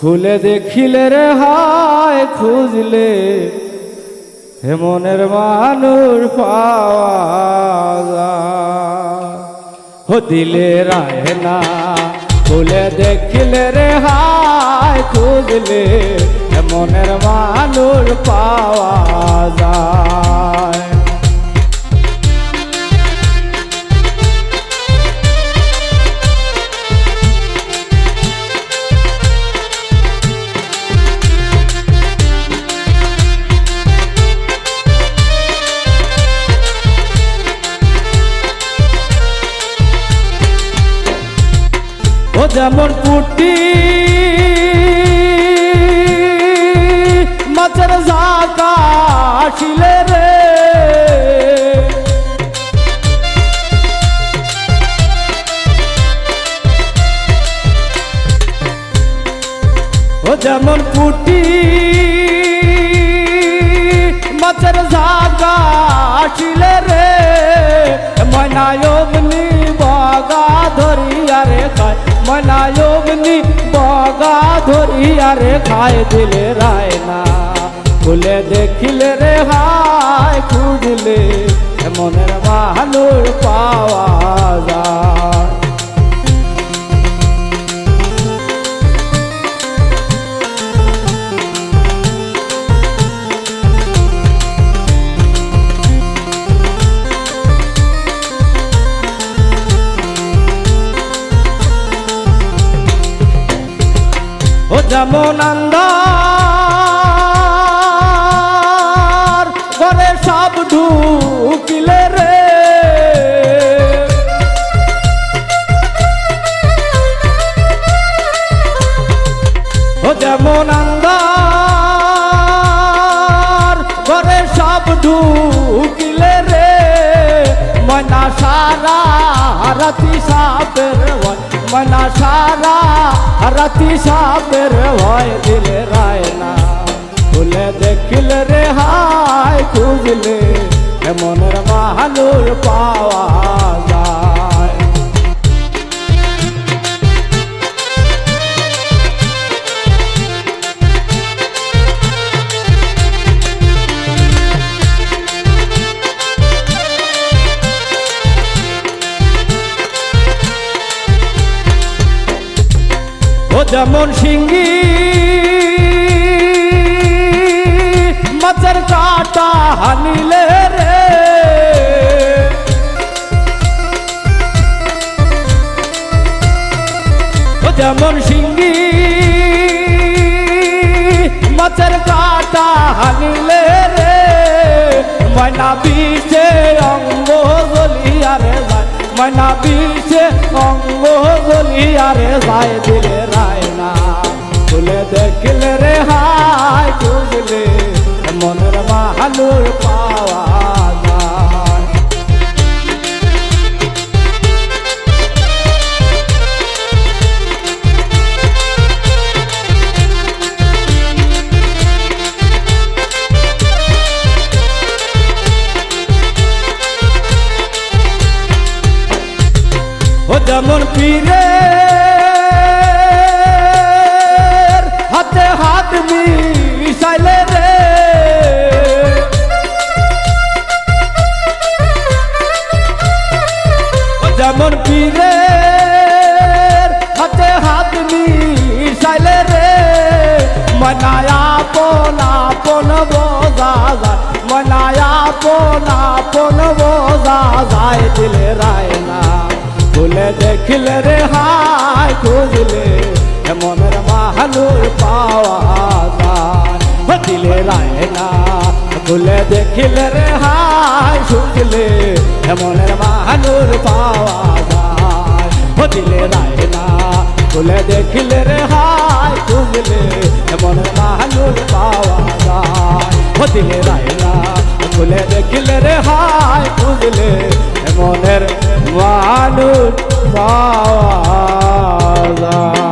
খুলে দেখিলে রে হায় খুঁজলে হে মনের মানুষ পাওয়া যায়। ও দিলে রায় না খুলে দেখিলে রে হায় খুঁজলে হে মনের মানুষ পাওয়া যায়। ও যেমন পুটি মাছের ঝাঁকা আসিলে রে, ও যেমন পুটি মাছের ঝাঁকা আসিলে রে, ময়নায়বনি বগা ধরিয়া রে খায়, ময়নায়বনি বগা ধরিয়া রে খায়। দিলে রায় না খুলে দেখিলে রে হায় খুঁজলে মনের মানুষ পাওয়া যায়। ও যেমন আন্ধার ঘরে সব ঢুকিলে রে, ও যেমন আন্ধার ঘরে সব ঢুকিলে রে, ময়না সারা রাতি সাপের ভয়, ময়না সারা রাতি সাপের ভয়। দিলে রায় না খুলে দেখিলে রে হায় খুঁজলে মনের মানুষ পাওয়া যায়। ও যেমন শিঙ্গি মাছের কাটা হানিলে রে, ও যেমন শিঙ্গি মাছের কাটা হানিলে রে, ময়না বিষে অঙ্গ জ্বলিয়া রে যায়, ময়না বিষে অঙ্গ জ্বলিয়া রে যায়। দিলে রায় না খুলে দেখিলে রে হায় খুঁজলে মনের মানুষ পাওয়া যায়। ও যেমন পীরে হাতে হাত মিশাইলে রে, ও যেমন পীরে হাতে হাত মিশাইলে রে, মনায়া আপন আপন বোঝা যায়, মনায়া আপন আপন বোঝা যায়। দিলে রায় না খুলে দেখিলে রে হায় খুঁজলে মনের মানুষ পাওয়া যায়। দিলে রায় না খুলে দেখিলে রে হায় খুঁজলে মনের মানুষ পাওয়া যায়। দিলে রায় না খুলে দেখিলে রে হায় খুঁজলে মনের মানুষ পাওয়া যায়। দিলে রায় না খুলে দেখিলে রে হায় খুঁজলে মনের মানুষ পাওয়া যায়।